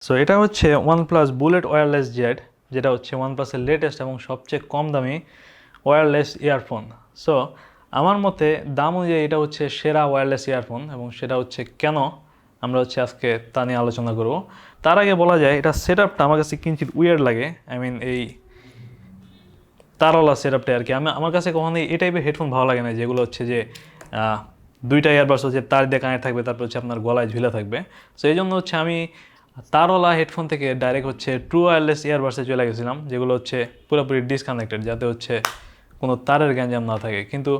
So এটা হচ্ছে OnePlus bullet wireless Z, যেটা হচ্ছে OnePlus-এর লেটেস্ট এবং সবচেয়ে কম দামি ওয়্যারলেস ইয়ারফোন। সো আমার মতে দাম অনুযায়ী এটা হচ্ছে সেরা ওয়্যারলেস ইয়ারফোন, এবং সেটা হচ্ছে কেন আমরা হচ্ছে আজকে তা নিয়ে আলোচনা করব। তার আগে বলা যায় এটা সেট আপটা আমার কাছে কিঞ্চিত উইয়ার্ড লাগে। এই তারওয়ালা সেট আপটা আর কি। আমার কাছে কখনোই এই টাইপের হেডফোন ভালো লাগে না, যেগুলো হচ্ছে যে দুইটা ইয়ারবাডস হচ্ছে তার দিয়ে কানেক্ট থাকবে, তারপর হচ্ছে আপনার গলায় ঝুলে থাকবে। সো এই জন্য হচ্ছে আমি তারওয়ালা হেডফোন থেকে ডাইরেক্ট হচ্ছে ট্রু ওয়্যারলেস ইয়ারবাডসে চলে গেছিলাম, যেগুলো হচ্ছে পুরোপুরি ডিসকানেক্টেড, যাতে হচ্ছে কোনো তারের গ্যাঞ্জাম না থাকে। কিন্তু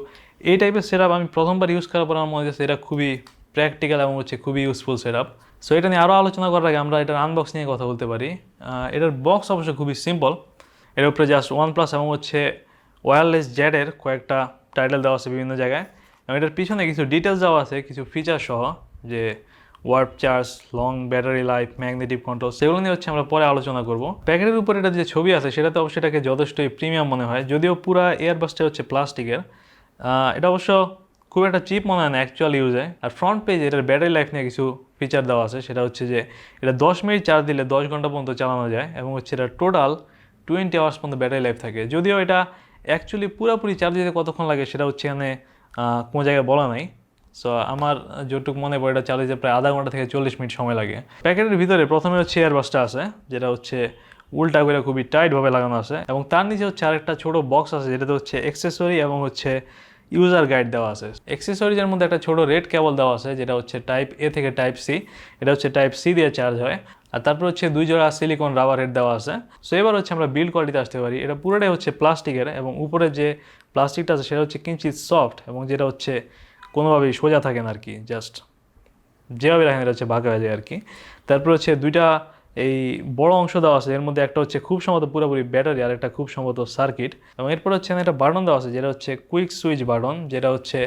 এই টাইপের সেট আমি প্রথমবার ইউজ করার পর আমার মনে হচ্ছে এটা খুবই প্র্যাকটিক্যাল এবং হচ্ছে খুবই ইউজফুল সেট আপ। সো এটা নিয়ে আরও আলোচনা করার আগে আমরা এটার আনবক্স নিয়ে কথা বলতে পারি। এটার বক্স অবশ্য খুবই সিম্পল। এর উপরে জাস্ট OnePlus এবং হচ্ছে ওয়্যারলেস জেডের কয়েকটা টাইটেল দেওয়া আছে বিভিন্ন জায়গায়, এবং এটার পিছনে কিছু ডিটেলস দেওয়া আছে, কিছু ফিচার সহ, যে warp charge, long battery life, magnetic control, সেগুলো নিয়ে হচ্ছে আমরা পরে আলোচনা করব। প্যাকেটের উপর এটা যে ছবি আছে সেটাতে অবশ্যই এটাকে যথেষ্টই প্রিমিয়াম মনে হয়, যদিও পুরো এয়ারবাসটা হচ্ছে প্লাস্টিকের। এটা অবশ্য খুব একটা চিপ মনে হয় না অ্যাকচুয়াল ইউজে। আর ফ্রন্ট পেজে এটার ব্যাটারি লাইফ নিয়ে কিছু ফিচার দেওয়া আছে, সেটা হচ্ছে যে এটা 10 মিনিট চার্জ দিলে 10 ঘন্টা পর্যন্ত চালানো যায়, এবং হচ্ছে এটা টোটাল 20 আওয়ার্স পর্যন্ত ব্যাটারি লাইফ থাকে। যদিও এটা অ্যাকচুয়ালি পুরোপুরি চার্জ দিতে কতক্ষণ লাগে সেটা হচ্ছে এখানে কোনো জায়গায় বলা নাই। সো আমার যতটুকু মনে পড়ে এটা চার্জ দিতে প্রায় আধা ঘন্টা থেকে 40 মিনিট সময় লাগে। প্যাকেটের ভিতরে প্রথমে হচ্ছে এয়ারবাসটা আছে, যেটা হচ্ছে উল্টা করে খুবই টাইটভাবে লাগানো আছে, এবং তার নিচে হচ্ছে আরেকটা ছোট বক্স আছে, যেটাতে হচ্ছে অ্যাক্সেসরি এবং হচ্ছে ইউজার গাইড দেওয়া আছে। অ্যাক্সেসরিজের মধ্যে একটা ছোট রেড কেবল দেওয়া আছে, যেটা হচ্ছে টাইপ এ থেকে টাইপ সি। এটা হচ্ছে টাইপ সি দিয়ে চার্জ হয়। আর তারপর হচ্ছে 2 জোড়া সিলিকন রাবার হেড দেওয়া আছে। সো এবার হচ্ছে আমরা বিল্ড কোয়ালিটিতে আসতে পারি। এটা পুরোটাই হচ্ছে প্লাস্টিকের, এবং উপরে যে প্লাস্টিকটা আছে সেটা হচ্ছে কিঞ্চিত সফট, এবং যেটা হচ্ছে কোনোভাবেই সোজা থাকে না আর কি, জাস্ট যেভাবে রাখেন এটা হচ্ছে বাঁকা হয়ে যায় আর কি। তারপর হচ্ছে দুইটা এই বড় অংশ দেওয়া আছে, এর মধ্যে একটা হচ্ছে খুব সম্ভবত পুরোপুরি ব্যাটারি, আর একটা খুব সম্ভবত সার্কিট। এবং এরপর হচ্ছে একটা বাটন দেওয়া আছে, যেটা হচ্ছে কুইক সুইচ বাটন, যেটা হচ্ছে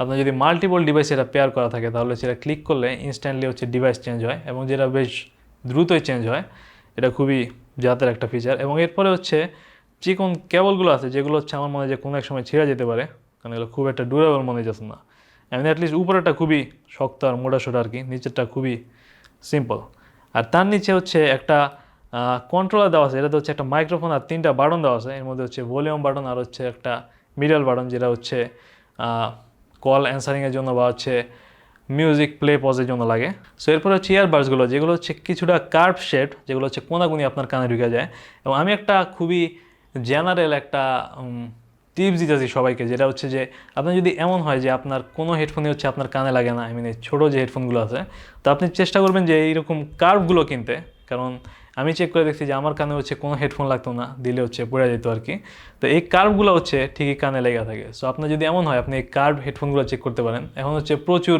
আপনার যদি মাল্টিপল ডিভাইস এটা পেয়ার করা থাকে তাহলে সেটা ক্লিক করলে ইনস্ট্যান্টলি হচ্ছে ডিভাইস চেঞ্জ হয়, এবং যেটা বেশ দ্রুতই চেঞ্জ হয়। এটা খুবই জাতের একটা ফিচার। এবং এরপরে হচ্ছে চিকন কেবলগুলো আছে, যেগুলো হচ্ছে আমার মনে হয় যে কোনো এক সময় ছিঁড়ে যেতে পারে, কারণ এগুলো খুব একটা ডিউরেবল মনে যাচ্ছে না। অ্যাটলিস্ট উপরেরটা খুবই শক্ত আর মোটাসোটা আর কি, নিচেরটা খুবই সিম্পল। আর তার নিচে হচ্ছে একটা কন্ট্রোলার দেওয়া আছে, এটাতে হচ্ছে একটা মাইক্রোফোন আর 3টা বাটন দেওয়া আছে। এর মধ্যে হচ্ছে ভলিউম বাটন আর হচ্ছে একটা মিডল বাটন, যেটা হচ্ছে কল অ্যান্সারিংয়ের জন্য বা হচ্ছে মিউজিক প্লে পজের জন্য লাগে। সো এরপরে হচ্ছে ইয়ারবাডসগুলো, যেগুলো হচ্ছে কিছুটা কার্ভ শেপ, যেগুলো হচ্ছে কোনাকুনি আপনার কানে ঢুকে যায়। এবং আমি একটা খুবই জেনারেল একটা টিপস দিতেছি সবাইকে, যেটা হচ্ছে যে আপনার যদি এমন হয় যে আপনার কোনো হেডফোনই হচ্ছে আপনার কানে লাগে না, এই ছোটো যে হেডফোনগুলো আছে, তো আপনি চেষ্টা করবেন যে এইরকম কার্ভগুলো কিনতে। কারণ আমি চেক করে দেখছি যে আমার কানে হচ্ছে কোনো হেডফোন লাগতো না, দিলে হচ্ছে পড়ে যেত আর কি। তো এই কার্ভগুলো হচ্ছে ঠিকই কানে লেগে থাকে। সো আপনার যদি এমন হয় আপনি এই কার্ভ হেডফোনগুলো চেক করতে পারেন। এখন হচ্ছে প্রচুর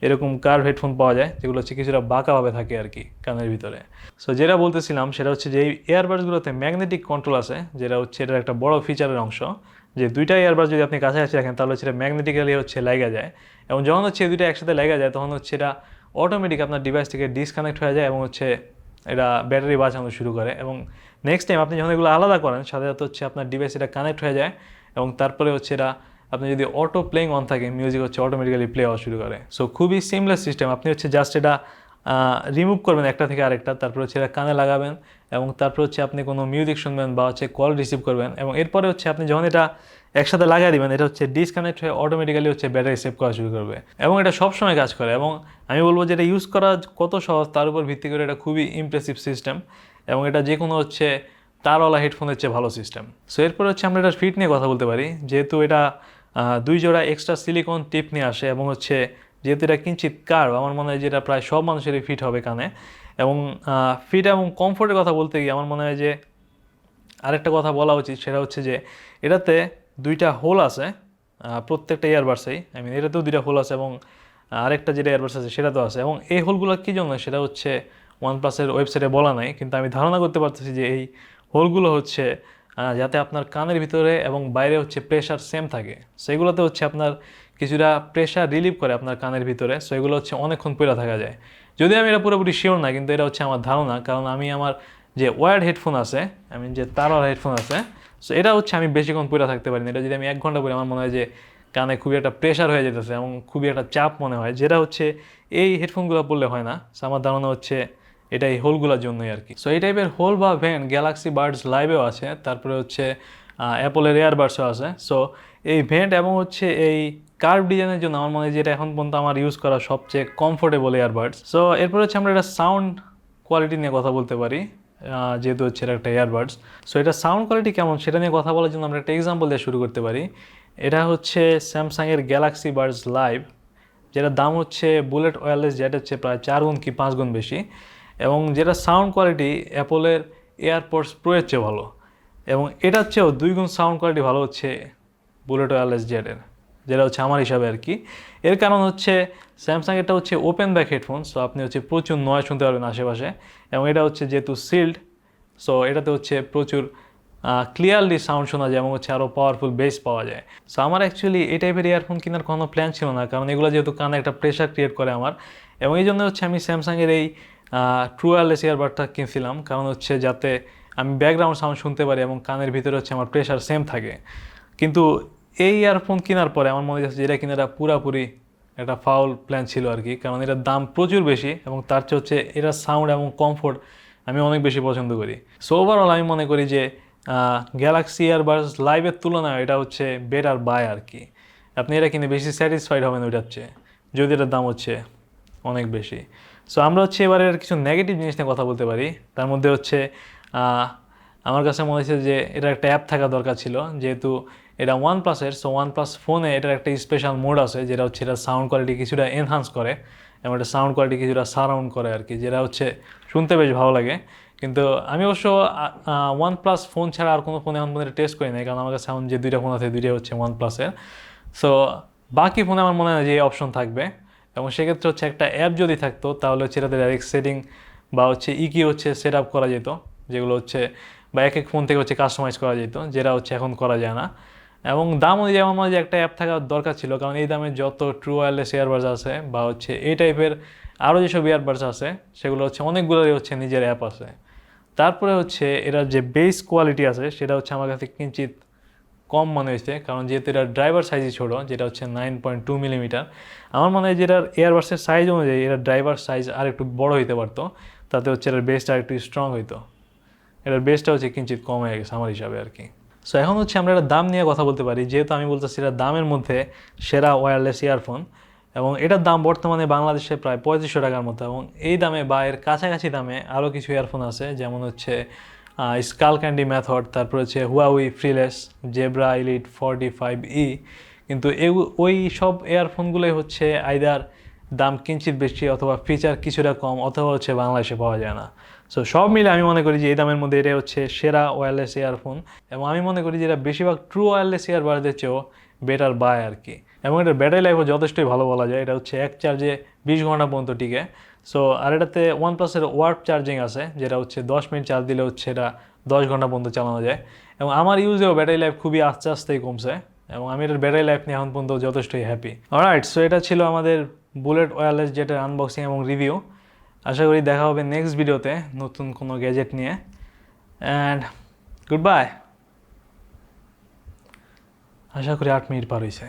এরকম কার্ভ হেডফোন পাওয়া যায়, যেগুলো হচ্ছে কিছুটা বাঁকাভাবে থাকে আর কি কানের ভিতরে। সো যেটা বলতেছিলাম সেটা হচ্ছে যে এই এয়ারবাডসগুলোতে ম্যাগনেটিক কন্ট্রোল আছে, যেটা হচ্ছে এটার একটা বড় ফিচারের অংশ। যে দুইটা এয়ারবাডস যদি আপনি কাছাকাছি রাখেন তাহলে সেটা ম্যাগনেটিক্যালি হচ্ছে লেগে যায়, এবং যখন হচ্ছে এই দুইটা একসাথে লেগে যায় তখন হচ্ছে এটা অটোমেটিক আপনার ডিভাইস থেকে ডিসকানেক্ট হয়ে যায়, এবং হচ্ছে এটা ব্যাটারি বাঁচানো শুরু করে। এবং নেক্সট টাইম আপনি যখন এগুলো আলাদা করেন সাথে সাথে হচ্ছে আপনার ডিভাইস এটা কানেক্ট হয়ে যায়, এবং তারপরে হচ্ছে এটা আপনি যদি অটো প্লেইং অন থাকে মিউজিক হচ্ছে অটোমেটিক্যালি প্লে হওয়া শুরু করে। সো খুবই সিমলেস সিস্টেম। আপনি হচ্ছে জাস্ট এটা রিমুভ করবেন একটা থেকে আরেকটা, তারপর হচ্ছে এটা কানে লাগাবেন, এবং তারপর হচ্ছে আপনি কোনো মিউজিক শুনবেন বা হচ্ছে কল রিসিভ করবেন, এবং এরপরে হচ্ছে আপনি যখন এটা একসাথে লাগিয়ে দিবেন এটা হচ্ছে ডিসকানেক্ট হয়ে অটোমেটিক্যালি হচ্ছে ব্যাটারি সেভ করা শুরু করবে, এবং এটা সবসময় কাজ করে। এবং আমি বলবো যে এটা ইউজ করা কত সহজ তার উপর ভিত্তি করে এটা খুবই ইমপ্রেসিভ সিস্টেম, এবং এটা যে কোনো হচ্ছে তারওয়ালা হেডফোনের চেয়ে ভালো সিস্টেম। সো এরপর হচ্ছে আমরা এটার ফিট নিয়ে কথা বলতে পারি। যেহেতু এটা 2 জোড়া এক্সট্রা সিলিকন টিপ নিয়ে আসে, এবং হচ্ছে যেহেতু এটা কিঞ্চিত কার্ভ, আমার মনে হয় যে এটা প্রায় সব মানুষেরই ফিট হবে কানে। এবং ফিট এবং কমফোর্টের কথা বলতে গিয়ে আমার মনে হয় যে আরেকটা কথা বলা উচিত, সেটা হচ্ছে যে এটাতে 2টা হোল আছে প্রত্যেকটা ইয়ারবাডসেই। এটাতেও 2টা হোল আছে, এবং আরেকটা যেটা ইয়ারবাডস আছে সেটাতেও আছে। এবং এই হোলগুলো কী জন্য সেটা হচ্ছে OnePlus-এর ওয়েবসাইটে বলা নাই, কিন্তু আমি ধারণা করতে পারতেছি যে এই হোলগুলো হচ্ছে যাতে আপনার কানের ভিতরে এবং বাইরে হচ্ছে প্রেশার সেম থাকে। সেগুলোতে হচ্ছে আপনার কিছুটা প্রেশার রিলিভ করে আপনার কানের ভিতরে। সো এগুলো হচ্ছে অনেকক্ষণ পরে থাকা যায়। যদিও আমি এটা পুরোপুরি শিওর না, কিন্তু এটা হচ্ছে আমার ধারণা, কারণ আমি আমার যে ওয়্যার্ড হেডফোন আছে, যে তারওয়ালা হেডফোন আছে, সো এটা হচ্ছে আমি বেশিক্ষণ পরে থাকতে পারি না। এটা যদি আমি 1 ঘন্টা পরে আমার মনে হয় যে কানে খুবই একটা প্রেশার হয়ে যেতেছে এবং খুবই একটা চাপ মনে হয়, যেটা হচ্ছে এই হেডফোনগুলো পরলে হয় না। সো আমার ধারণা হচ্ছে এটা এই হোলগুলোর জন্যই আর কি। সো এই টাইপের হোল বা ভেন্ট গ্যালাক্সি বাডস লাইভেও আছে, তারপরে হচ্ছে অ্যাপলের এয়ারবাডসও আছে। সো এই ভেন্ট এবং হচ্ছে এই কার্ভ ডিজাইনের জন্য আমার মনে হয় যে এটা এখন পর্যন্ত আমার ইউজ করা সবচেয়ে কমফোর্টেবল এয়ারবাডস। সো এরপর হচ্ছে আমরা এটা সাউন্ড কোয়ালিটি নিয়ে কথা বলতে পারি, যেহেতু হচ্ছে এটা একটা এয়ারবাডস। সো এটা সাউন্ড কোয়ালিটি কেমন সেটা নিয়ে কথা বলার জন্য আমরা একটা এক্সাম্পল দিয়ে শুরু করতে পারি। এটা হচ্ছে স্যামসাংয়ের গ্যালাক্সি বাডস লাইভ, যেটার দাম হচ্ছে বুলেট ওয়্যারলেস, যেটা হচ্ছে প্রায় 4 গুণ কি 5 গুণ বেশি, এবং যেটা সাউন্ড কোয়ালিটি অ্যাপলের এয়ারপডস প্রো এর চেয়ে ভালো, এবং এটার চেয়েও 2 গুণ সাউন্ড কোয়ালিটি ভালো হচ্ছে বুলেট ওয়্যারলেস জেডের, যেটা হচ্ছে আমার হিসাবে আর কি। এর কারণ হচ্ছে স্যামসাং এটা হচ্ছে ওপেন ব্যাক হেডফোন, সো আপনি হচ্ছে প্রচুর নয়েজ শুনতে পারবেন আশেপাশে, এবং এটা হচ্ছে যেহেতু সিল্ড, সো এটাতে হচ্ছে প্রচুর ক্লিয়ারলি সাউন্ড শোনা যায় এবং হচ্ছে আরও পাওয়ারফুল বেস পাওয়া যায়। সো আমার অ্যাকচুয়ালি এই টাইপের ইয়ারফোন কেনার কোনো প্ল্যান ছিল না, কারণ এগুলো যেহেতু কানে একটা প্রেশার ক্রিয়েট করে আমার, এবং এই জন্য হচ্ছে আমি স্যামসাংয়ের এই ট্রু ওয়্যারলেস ইয়ারবাডটা কিনছিলাম, কারণ হচ্ছে যাতে আমি ব্যাকগ্রাউন্ড সাউন্ড শুনতে পারি এবং কানের ভিতরে হচ্ছে আমার প্রেশার সেম থাকে। কিন্তু এই ইয়ারফোন কেনার পরে আমার মনে হচ্ছে যে এটা কিনাটা পুরাপুরি একটা ফাউল প্ল্যান ছিল আর কি, কারণ এটার দাম প্রচুর বেশি এবং তার চেয়ে হচ্ছে এটার সাউন্ড এবং কমফোর্ট আমি অনেক বেশি পছন্দ করি। সো ওভারঅল আমি মনে করি যে গ্যালাক্সি ইয়ারবাডস লাইভের তুলনায় এটা হচ্ছে বেটার বাই আর কি। আপনি এটা কিনে বেশি স্যাটিসফাইড হবেন ওইটার চেয়ে, যদি এটার দাম হচ্ছে অনেক বেশি। সো আমরা হচ্ছে এবারের কিছু নেগেটিভ জিনিস নিয়ে কথা বলতে পারি। তার মধ্যে হচ্ছে আমার কাছে মনে হচ্ছে যে এটার একটা অ্যাপ থাকা দরকার ছিল, যেহেতু এটা OnePlus-এর। সো OnePlus ফোনে এটার একটা স্পেশাল মোড আছে, যেটা হচ্ছে এটা সাউন্ড কোয়ালিটি কিছুটা এনহান্স করে এবং এটা সাউন্ড কোয়ালিটি কিছুটা সারাউন্ড করে আর কি, যেটা হচ্ছে শুনতে বেশ ভালো লাগে। কিন্তু আমি অবশ্য OnePlus ফোন ছাড়া আর কোনো ফোনে এখন পর্যন্ত টেস্ট করি নাই, কারণ আমার কাছে এখন যে 2টা ফোন আছে 2টাই হচ্ছে OnePlus-এর। সো বাকি ফোনে আমার মনে হয় যে এই অপশন থাকবে, এবং সেক্ষেত্রে হচ্ছে একটা অ্যাপ যদি থাকতো তাহলে হচ্ছে এটাতে ডাইরেক্ট সেটিং বা হচ্ছে ইকি হচ্ছে সেট আপ করা যেত, যেগুলো হচ্ছে বা এক এক ফোন থেকে হচ্ছে কাস্টমাইজ করা যেত, যেটা হচ্ছে এখন করা যায় না। এবং দাম অনুযায়ী আমার মনে হয় যে একটা অ্যাপ থাকা দরকার ছিল, কারণ এই দামে যত ট্রু ওয়্যারলেস ইয়ারবাডস আছে বা হচ্ছে এই টাইপের আরও যেসব ইয়ারবাডস আছে সেগুলো হচ্ছে অনেকগুলোরই হচ্ছে নিজের অ্যাপ আছে। তারপরে হচ্ছে এটার যে বেস কোয়ালিটি আছে সেটা হচ্ছে আমার কাছে কিঞ্চিত কম মনে হয়েছে, কারণ যেহেতু এটার ড্রাইভার সাইজই ছোটো, যেটা হচ্ছে 9.2 মিলিমিটার। আমার মনে হয় যে এটার এয়ারবাডসের সাইজ অনুযায়ী এটার ড্রাইভার সাইজ আর একটু বড় হইতে পারতো, তাতে হচ্ছে এটার বেসটা আর একটু স্ট্রং হইতো। এটার বেসটা হচ্ছে কিঞ্চিত কম হয়ে গেছে আমার হিসাবে আর কি। সো এখন হচ্ছে আমরা এটার দাম নিয়ে কথা বলতে পারি, যেহেতু আমি বলতেছি এটার দামের মধ্যে সেরা ওয়্যারলেস ইয়ারফোন, এবং এটার দাম বর্তমানে বাংলাদেশে প্রায় 3500 টাকার মতো, এবং এই দামে বা এর কাছাকাছি দামে আরও কিছু ইয়ারফোন আছে, যেমন হচ্ছে স্কাল ক্যান্ডি মেথড, তারপর হচ্ছে হুয়াওই ফ্রিলেস, জেব্রা এলিট 45E। কিন্তু ওই সব ইয়ারফোনগুলোই হচ্ছে আইদার দাম কিঞ্চিত বেশি অথবা ফিচার কিছুটা কম, অথবা হচ্ছে বাংলাদেশে পাওয়া যায় না। সো সব মিলে আমি মনে করি যে এই দামের মধ্যে এটা হচ্ছে সেরা ওয়্যারলেস ইয়ারফোন, এবং আমি মনে করি যে এটা বেশিরভাগ ট্রু ওয়্যারলেস ইয়ারবাডসের চেয়েও বেটার বাই আর কি। এবং এটার ব্যাটারি লাইফও যথেষ্টই ভালো বলা যায়, এটা হচ্ছে এক চার্জে 20 ঘন্টা পর্যন্ত টিকে। সো আর এটাতে OnePlus-এর ওয়ার্প চার্জিং আছে, যেটা হচ্ছে 10 মিনিট চার্জ দিলে হচ্ছে এটা 10 ঘন্টা পর্যন্ত চালানো যায়, এবং আমার ইউজেও ব্যাটারি লাইফ খুবই আস্তে আস্তেই কমছে, এবং আমি এটার ব্যাটারি লাইফ নিয়ে এখন পর্যন্ত যথেষ্টই হ্যাপি। অলরাইট, সো এটা ছিল আমাদের বুলেট ওয়্যারলেস জেটের আনবক্সিং এবং রিভিউ। আশা করি দেখা হবে নেক্সট ভিডিওতে নতুন কোনো গ্যাজেট নিয়ে, অ্যান্ড গুড বাই। আশা করি 8 মিনিট পার হয়েছে।